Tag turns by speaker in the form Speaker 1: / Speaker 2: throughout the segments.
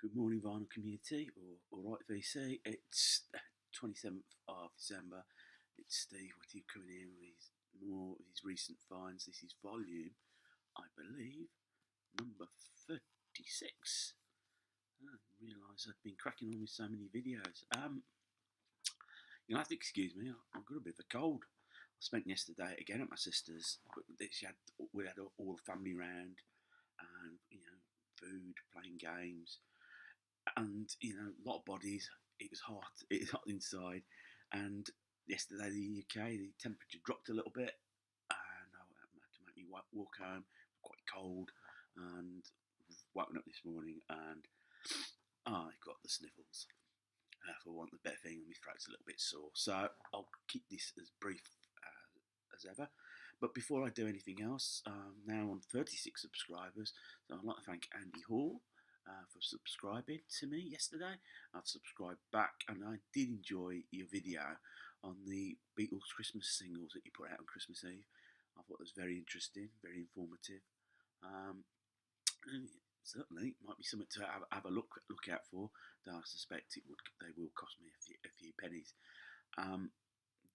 Speaker 1: Good morning, Vinyl community, or right VC. It's 27th of December. It's Steve with you coming in with more of his recent finds. This is volume, I believe, number 36. I didn't realise I'd been cracking on with so many videos. You'll have to excuse me, I've got a bit of a cold. I spent yesterday again at my sister's. We had all the family round and, food, playing games. And a lot of bodies. It was hot. It was hot inside, and yesterday in the UK the temperature dropped a little bit, and I had to make me walk home. Quite cold, and woken up this morning, and I got the sniffles. For want of a better thing, and my throat's a little bit sore. So I'll keep this as brief as ever. But before I do anything else, now on 36 subscribers, so I'd like to thank Andy Hall for subscribing to me yesterday. I've subscribed back, and I did enjoy your video on the Beatles Christmas singles that you put out on Christmas Eve. I thought it was very interesting, very informative. Certainly might be something to have a look out for. Though I suspect they will cost me a few pennies.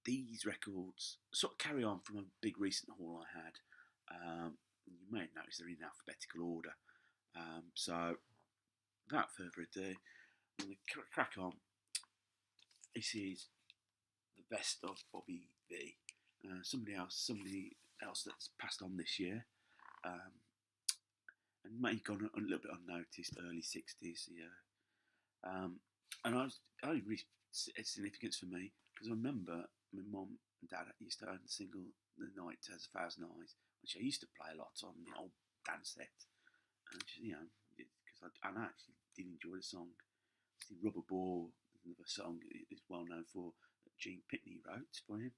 Speaker 1: These records sort of carry on from a big recent haul I had. You may have noticed they're in alphabetical order. So without further ado, I'm going to crack on. This is the best of Bobby V. Somebody else that's passed on this year, and may have gone a little bit unnoticed. Early 60s, yeah. And I really it's significance for me because I remember my mum and dad used to own the single "The Night Has 1,000 Eyes," which I used to play a lot on the old dance set. And because I actually did enjoy the song. The Rubber Ball, another song, is well known for that Gene Pitney wrote for him.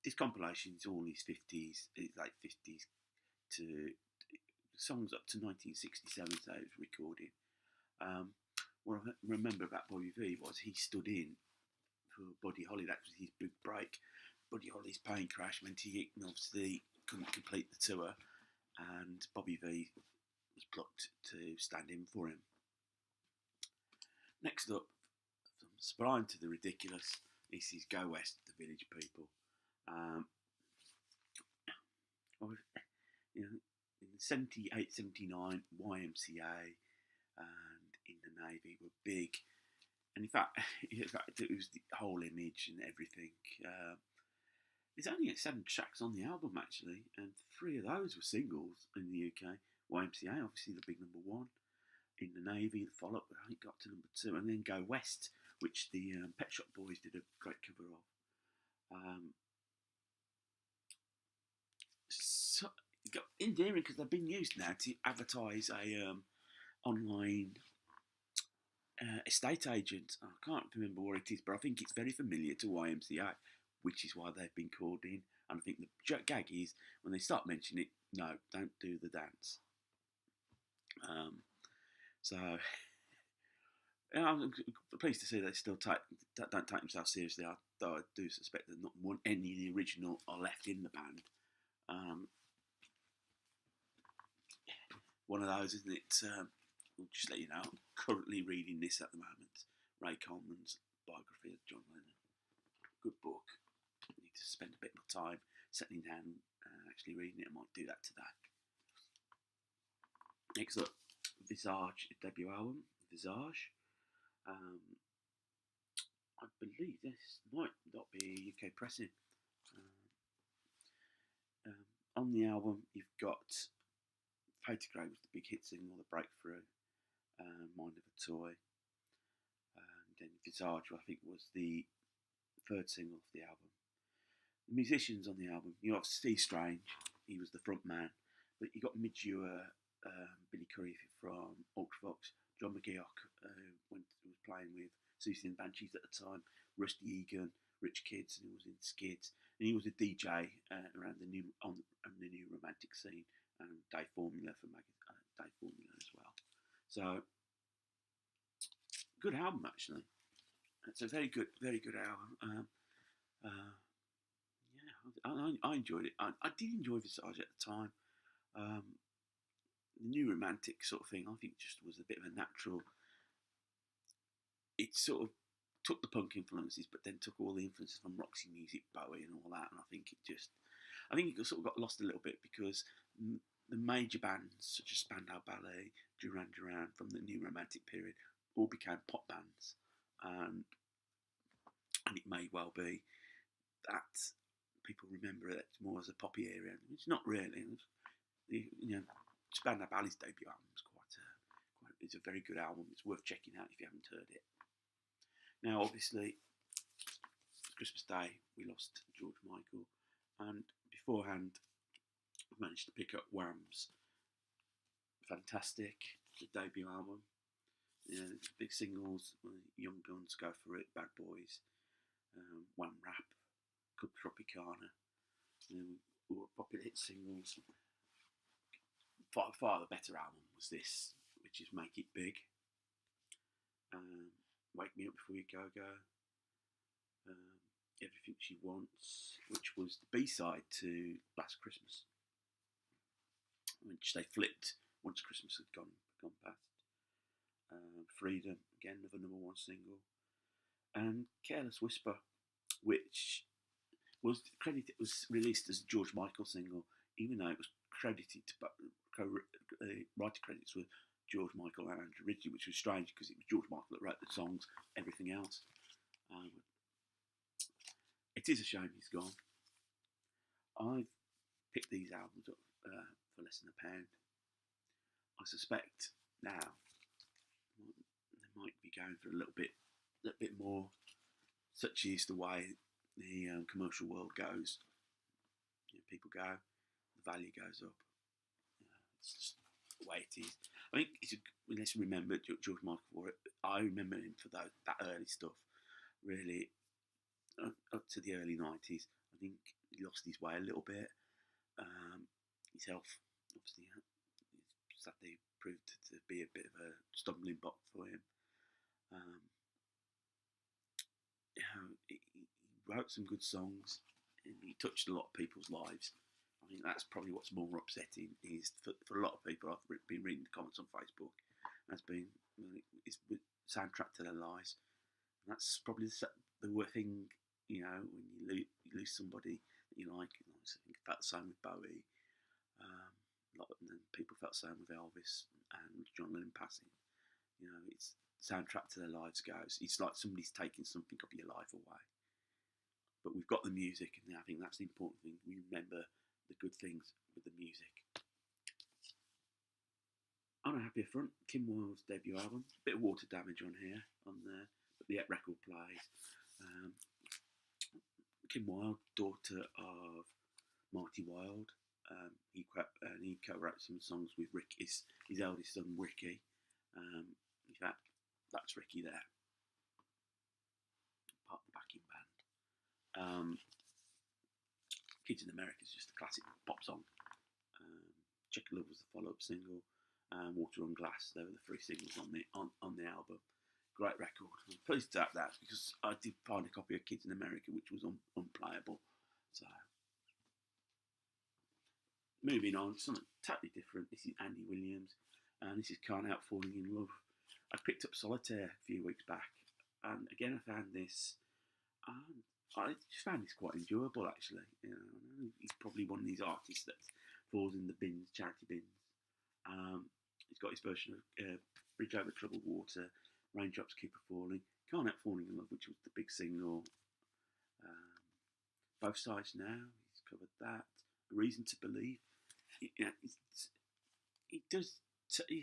Speaker 1: This compilation is all his 50s, late 50s to songs up to 1967, so it was recorded. What I remember about Bobby V was he stood in for Buddy Holly. That was his big break. Buddy Holly's plane crash meant he obviously couldn't complete the tour, and Bobby V was plucked to stand in for him. Next up, from Sublime to theRidiculous, this is Go West, the Village People. In 78, 79, YMCA and in the Navy were big. And in fact, it was the whole image and everything. There's only 7 tracks on the album, actually, and 3 of those were singles in the UK. YMCA, obviously the big number 1. In the Navy, the follow-up, I think, got to number 2. And then Go West, which the Pet Shop Boys did a great cover of. So endearing because they've been used now to advertise a online estate agent. I can't remember what it is, but I think it's very familiar to YMCA, which is why they've been called in. And I think the gag is when they start mentioning it, no, don't do the dance. So I'm pleased to see they still don't take themselves seriously. Though I do suspect that not any of the original are left in the band. One of those, isn't it? We'll just let you know. I'm currently reading this at the moment. Ray Coleman's biography of John Lennon. Good book. I need to spend a bit more time settling down and actually reading it. I might do that today. Next up, Visage debut album, Visage. I believe this might not be UK pressing. On the album, you've got Photograph was the big hit single, the breakthrough, Mind of a Toy, and then Visage, I think, was the 3rd single of the album. The musicians on the album, you have Steve Strange, he was the front man, but you got Midge Ure, Billy Currie from Ultravox, John McGeoch, who was playing with Susie and the Banshees at the time, Rusty Egan, Rich Kids, and he was in Skids, and he was a DJ around the new romantic scene, and Day Formula for Day Formula as well. So good album, actually. It's a very good album. Yeah, I enjoyed it. I did enjoy Visage at the time. the new romantic sort of thing, I think, just was a bit of a natural. It sort of took the punk influences, but then took all the influences from Roxy Music, Bowie, and all that. And I think it sort of got lost a little bit because the major bands such as Spandau Ballet, Duran Duran from the new romantic period all became pop bands, and it may well be that people remember it more as a poppy area. It's not really. Spandau Ballet's debut album was it's a very good album. It's worth checking out if you haven't heard it. Now, obviously, Christmas Day, we lost George Michael, and beforehand, I managed to pick up Wham's Fantastic, the debut album. Big singles, Young Guns, Go For It, Bad Boys, Wham Rap, Club Tropicana, all popular hit singles. Far the better album was this, which is Make It Big. Wake Me Up Before You Go Go, Everything She Wants, which was the B-side to Last Christmas, which they flipped once Christmas had gone past. Freedom, again, another #1 single, and Careless Whisper, which was released as a George Michael single, even though it was credited writer credits were George Michael and Andrew Ridgeley, which was strange because it was George Michael that wrote the songs, everything else. It is a shame he's gone. I've picked these albums up for less than £1. I suspect now they might be going for a little bit more. Such is the way the commercial world goes. People go, the value goes up. It's just the way it is. I think let's remember George Michael for it. I remember him for that early stuff, really, up to the early 90s. I think he lost his way a little bit. His health, obviously, sadly proved to be a bit of a stumbling block for him. He wrote some good songs, and he touched a lot of people's lives. I think that's probably what's more upsetting is for a lot of people. I've been reading the comments on Facebook. It's the soundtrack to their lives. And that's probably the worst thing, when you lose somebody that you like. I think felt the same with Bowie. And people felt the same with Elvis and John Lennon passing. It's soundtrack to their lives goes. It's like somebody's taking something of your life away. But we've got the music, and I think that's the important thing. We remember the good things with the music. On a happier front, Kim Wilde's debut album. A bit of water damage on here, but the record plays. Kim Wilde, daughter of Marty Wilde. He co-wrote some songs with Rick, his eldest son Ricky. In fact, that's Ricky there, part of the backing band. Kids in America is just a classic pop song. Check Love was the follow-up single. Water on Glass, they were the 3 singles on the album. Great record. I'm pleased to have that because I did find a copy of Kids in America which was unplayable. So, moving on, something totally different. This is Andy Williams, and this is Can't Help Falling in Love. I picked up Solitaire a few weeks back, and again I found this. I just found this quite enjoyable, actually. He's probably one of these artists that falls in the bins, charity bins. He's got his version of Bridge Over Troubled Water, Raindrops Keep a Falling, Can't Help Falling in Love, which was the big single. Both Sides Now, he's covered that. A Reason to Believe. He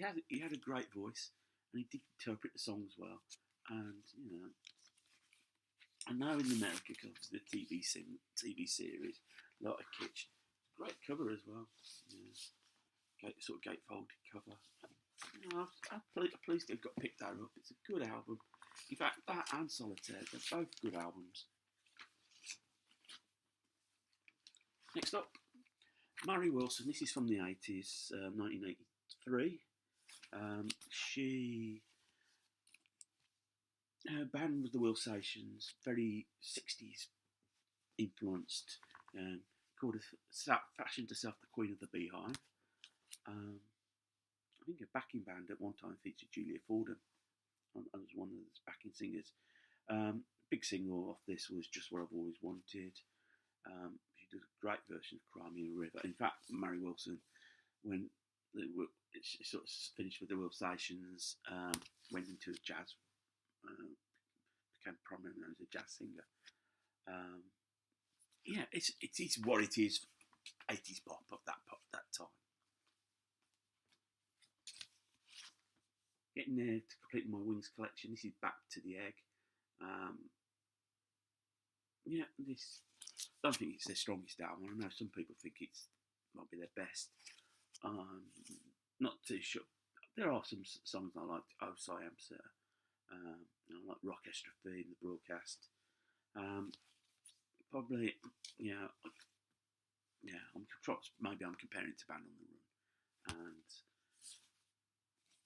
Speaker 1: had a great voice, and he did interpret the songs well. And I know in America, because the TV series, a lot of kitsch. Great cover as well. Sort of gatefolded cover. I'm pleased they've got picked that up. It's a good album. In fact, that and Solitaire, they're both good albums. Next up, Mary Wilson. This is from the 80s, 1983. Her band was the Wilsations, very 60s influenced. Fashioned herself the Queen of the Beehive. think a backing band at one time featured Julia Fordham as one of the backing singers. Big single off this was Just What I've Always Wanted. She did a great version of Cry Me a River. In fact, Mary Wilson, when she sort of finished with the Will Stations, went into a jazz, became prominent as a jazz singer. Yeah, it is what it is. 80s pop of that time. Getting there to complete my Wings collection. This is Back to the Egg. Yeah, this, I don't think it's their strongest album. I know some people think it might be their best. Not too sure. There are some songs I like. Oh, Siam Sir. I like Rockestra Feed, The Broadcast. Probably, yeah. Maybe I'm comparing it to Band on the Run,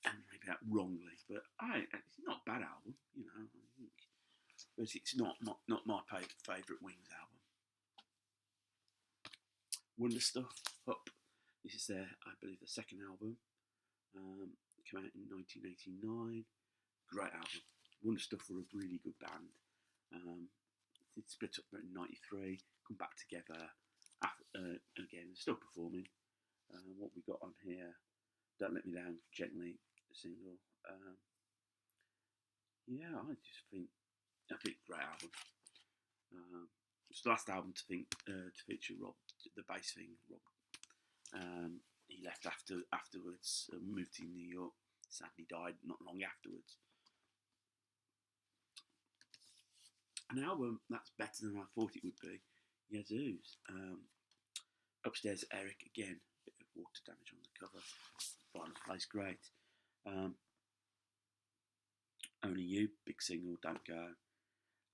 Speaker 1: and maybe that wrongly, but it's not a bad album, you know. I think, but it's not my favourite Wings album. Wonder Stuff Up. This is their, I believe, the second album. Came out in 1989. Great album. Wonder Stuff were a really good band. They split up in '93. Come back together. Again, they're still performing. What we got on here? Don't Let Me Down Gently single. Yeah, I think great album. It's the last album to feature Rob, the bass thing. Rob, he left afterwards, moved to New York. Sadly, died not long afterwards. An album that's better than I thought it would be. Yazoo's. Upstairs, Eric again. Bit of water damage on the cover. Final place, great. Only You, big single, Don't Go.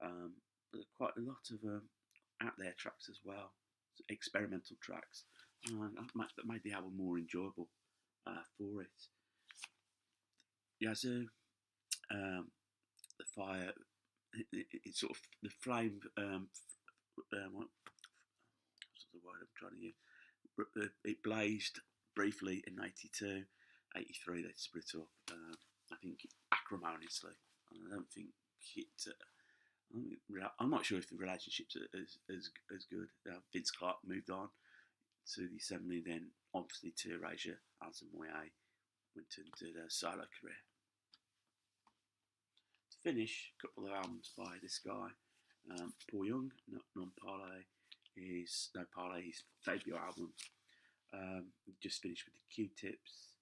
Speaker 1: But quite a lot of out there tracks as well, experimental tracks that made the album more enjoyable for it. Yazoo, the fire, it's sort of the flame. What's the word I'm trying to use? It blazed briefly in '82, '83 they split up. I think acrimoniously. I don't think it. I'm not sure if the relationship's as good. Vince Clarke moved on to the Assembly, then obviously to Erasure. Alison Moyet went and did a solo career. To finish, a couple of albums by this guy, Paul Young. Non Parley is his debut album. Just finished with the Q-Tips.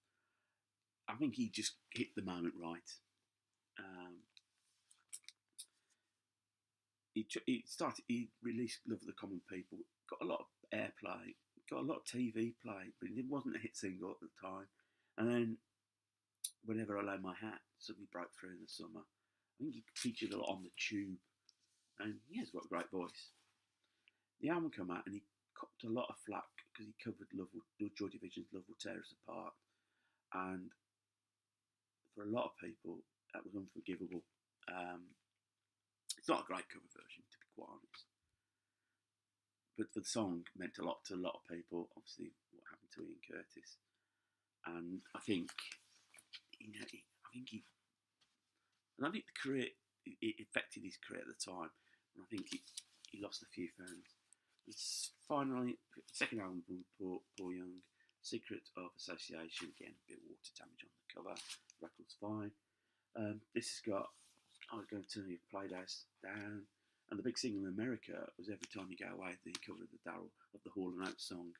Speaker 1: I think he just hit the moment right. He released Love of the Common People, got a lot of airplay, got a lot of TV play, but it wasn't a hit single at the time. And then Whenever I Lay My Hat suddenly broke through in the summer. I think he featured a lot on the Tube, and he has got a great voice. The album came out and he copped a lot of flack because he covered Joy Division's Love Will Tear Us Apart, and for a lot of people that was unforgivable. It's not a great cover version, to be quite honest, but the song meant a lot to a lot of people. Obviously, what happened to Ian Curtis, and I think I don't think the career it affected his career at the time, and I think he lost a few fans. It's finally the second album from Paul Young, Secret of Association. Again, a bit of water damage on the cover. Record's fine. This has got I was going to turn your Playdays down, and the big single in America was Every Time You Go Away. The cover of the Hall and Oates song,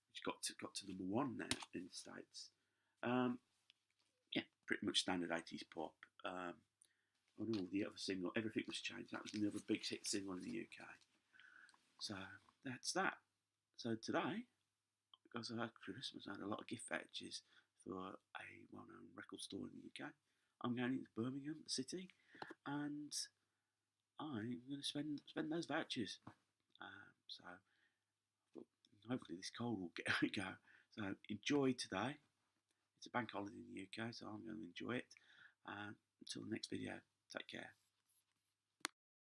Speaker 1: which got to number one now in the States. Yeah, pretty much standard 80s pop. And all the other single, Everything Was Changed. That was another big hit single in the UK. So that's that. So today, because I had Christmas, I had a lot of gift vouchers for a well-known record store in the UK. I'm going into Birmingham, the city, and I'm going to spend those vouchers. So hopefully this cold will go. So enjoy today. It's a bank holiday in the UK, so I'm going to enjoy it. Until the next video, take care.